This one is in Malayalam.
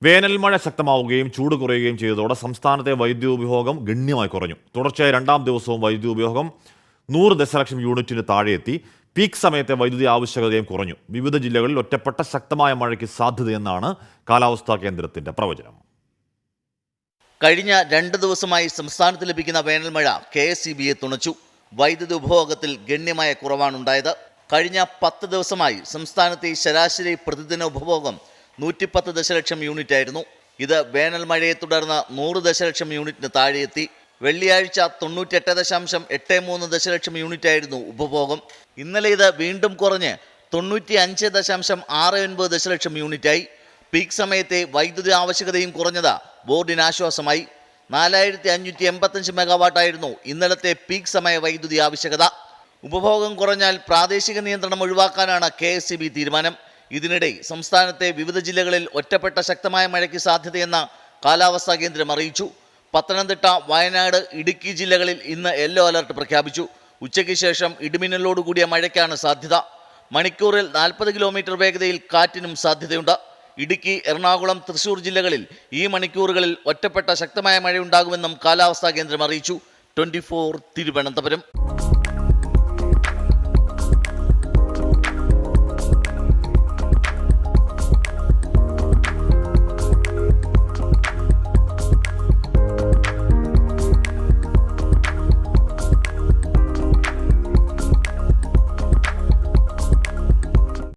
വേനൽ മഴ ശക്തമാവുകയും ചൂട് കുറയുകയും ചെയ്തതോടെ സംസ്ഥാനത്തെ വൈദ്യുതി ഉപഭോഗം ഗണ്യമായി കുറഞ്ഞു. തുടർച്ചയായ രണ്ടാം ദിവസവും വൈദ്യുതി ഉപഭോഗം 100 ദശലക്ഷം യൂണിറ്റിന് താഴെയെത്തി. പീക്ക് സമയത്തെ വൈദ്യുതി ആവശ്യകതയും കുറഞ്ഞു. വിവിധ ജില്ലകളിൽ ഒറ്റപ്പെട്ട ശക്തമായ മഴയ്ക്ക് സാധ്യതയെന്നാണ് കാലാവസ്ഥാ കേന്ദ്രത്തിന്റെ പ്രവചനം. കഴിഞ്ഞ 2 ദിവസമായി സംസ്ഥാനത്ത് ലഭിക്കുന്ന വേനൽ മഴ KSEBയെ തുണച്ചു. വൈദ്യുതി ഉപഭോഗത്തിൽ ഗണ്യമായ കുറവാണുണ്ടായത്. കഴിഞ്ഞ 10 ദിവസമായി സംസ്ഥാനത്തെ ശരാശരി പ്രതിദിന ഉപഭോഗം 110 ദശലക്ഷം യൂണിറ്റ് ആയിരുന്നു. ഇത് വേനൽ മഴയെ തുടർന്ന് 100 ദശലക്ഷം യൂണിറ്റിന് താഴെയെത്തി. വെള്ളിയാഴ്ച 98.83 ദശലക്ഷം യൂണിറ്റ് ആയിരുന്നു ഉപഭോഗം. ഇന്നലെ ഇത് വീണ്ടും കുറഞ്ഞ് 95.69 ദശലക്ഷം യൂണിറ്റായി. പീക്ക് സമയത്തെ വൈദ്യുതി ആവശ്യകതയും കുറഞ്ഞത് ബോർഡിന് ആശ്വാസമായി. 4585 മെഗാവാട്ടായിരുന്നു ഇന്നലത്തെ പീക്ക് സമയ വൈദ്യുതി ആവശ്യകത. ഉപഭോഗം കുറഞ്ഞാൽ പ്രാദേശിക നിയന്ത്രണം ഒഴിവാക്കാനാണ് KSEB തീരുമാനം. ഇതിനിടെ സംസ്ഥാനത്തെ വിവിധ ജില്ലകളിൽ ഒറ്റപ്പെട്ട ശക്തമായ മഴയ്ക്ക് സാധ്യതയെന്ന് കാലാവസ്ഥാ കേന്ദ്രം അറിയിച്ചു. പത്തനംതിട്ട, വയനാട്, ഇടുക്കി ജില്ലകളിൽ ഇന്ന് യെല്ലോ അലർട്ട് പ്രഖ്യാപിച്ചു. ഉച്ചയ്ക്ക് ശേഷം ഇടിമിന്നലോടുകൂടിയ മഴയ്ക്കാണ് സാധ്യത. മണിക്കൂറിൽ 40 കിലോമീറ്റർ വേഗതയിൽ കാറ്റിനും സാധ്യതയുണ്ട്. ഇടുക്കി, എറണാകുളം, തൃശൂർ ജില്ലകളിൽ ഈ മണിക്കൂറുകളിൽ ഒറ്റപ്പെട്ട ശക്തമായ മഴയുണ്ടാകുമെന്നും കാലാവസ്ഥാ കേന്ദ്രം അറിയിച്ചു. 24 തിരുവനന്തപുരം.